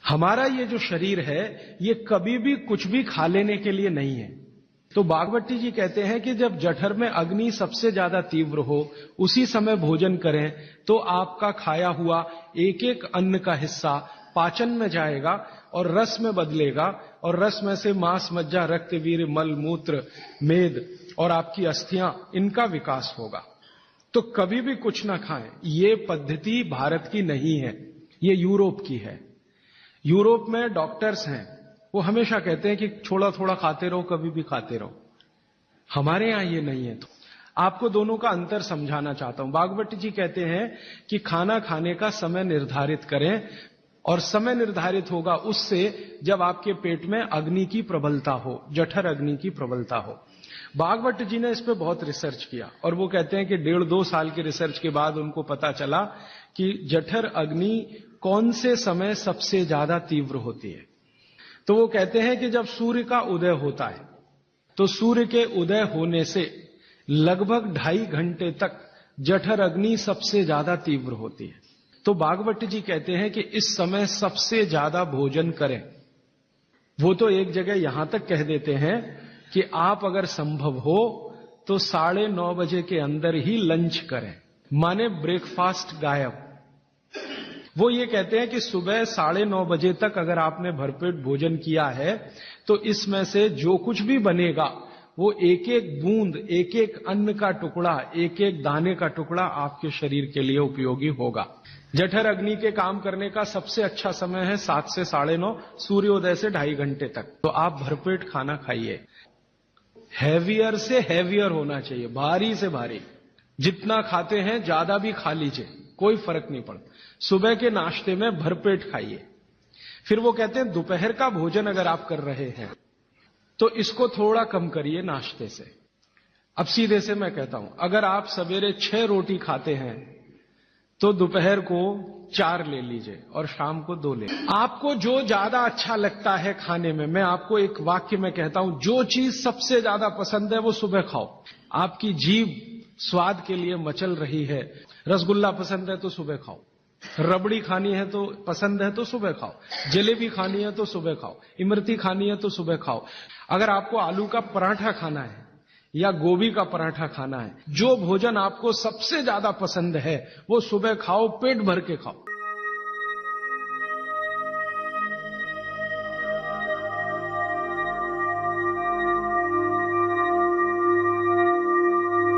हमारा ये जो शरीर है ये कभी भी कुछ भी खा लेने के लिए नहीं है। तो बागवती जी कहते हैं कि जब जठर में अग्नि सबसे ज्यादा तीव्र हो उसी समय भोजन करें तो आपका खाया हुआ एक एक अन्न का हिस्सा पाचन में जाएगा और रस में बदलेगा और रस में से मांस, मज्जा, रक्त, वीर्य, मल, मूत्र, मेद और आपकी अस्थियां, इनका विकास होगा। तो कभी भी कुछ ना खाएं। ये पद्धति भारत की नहीं है, ये यूरोप की है। यूरोप में डॉक्टर्स हैं, वो हमेशा कहते हैं कि थोड़ा थोड़ा खाते रहो, कभी भी खाते रहो। हमारे यहां ये नहीं है। तो आपको दोनों का अंतर समझाना चाहता हूं। बागवती जी कहते हैं कि खाना खाने का समय निर्धारित करें और समय निर्धारित होगा उससे जब आपके पेट में अग्नि की प्रबलता हो, जठर अग्नि की प्रबलता हो। बागवती जी ने इस पे बहुत रिसर्च किया और वो कहते हैं कि 1.5-2 साल की रिसर्च के बाद उनको पता चला कि जठर अग्नि कौन से समय सबसे ज्यादा तीव्र होती है। तो वो कहते हैं कि जब सूर्य का उदय होता है तो सूर्य के उदय होने से लगभग 2.5 घंटे तक जठर अग्नि सबसे ज्यादा तीव्र होती है। तो बागवती जी कहते हैं कि इस समय सबसे ज्यादा भोजन करें। वो तो एक जगह यहां तक कह देते हैं कि आप अगर संभव हो तो 9:30 बजे के अंदर ही लंच करें, माने ब्रेकफास्ट गायब। वो ये कहते हैं कि सुबह 9:30 बजे तक अगर आपने भरपेट भोजन किया है तो इसमें से जो कुछ भी बनेगा वो एक एक बूंद, एक एक अन्न का टुकड़ा, एक एक दाने का टुकड़ा आपके शरीर के लिए उपयोगी होगा। जठर अग्नि के काम करने का सबसे अच्छा समय है 7 से 9:30, सूर्योदय से 2.5 घंटे तक। तो आप भरपेट खाना खाइए। हैवियर से हैवियर होना चाहिए, भारी से भारी। जितना खाते हैं ज्यादा भी खा लीजिए, कोई फर्क नहीं पड़ता। सुबह के नाश्ते में भरपेट खाइए। फिर वो कहते हैं दोपहर का भोजन अगर आप कर रहे हैं तो इसको थोड़ा कम करिए नाश्ते से। अब सीधे से मैं कहता हूं, अगर आप सवेरे 6 रोटी खाते हैं तो दोपहर को 4 ले लीजिए और शाम को 2 ले। आपको जो ज्यादा अच्छा लगता है खाने में, मैं आपको एक वाक्य में कहता हूं, जो चीज सबसे ज्यादा पसंद है वो सुबह खाओ। आपकी जीभ स्वाद के लिए मचल रही है, रसगुल्ला पसंद है तो सुबह खाओ, रबड़ी खानी है तो पसंद है तो सुबह खाओ, जलेबी खानी है तो सुबह खाओ, इमरती खानी है तो सुबह खाओ। अगर आपको आलू का पराठा खाना है या गोभी का पराठा खाना है, जो भोजन आपको सबसे ज्यादा पसंद है वो सुबह खाओ, पेट भर के खाओ।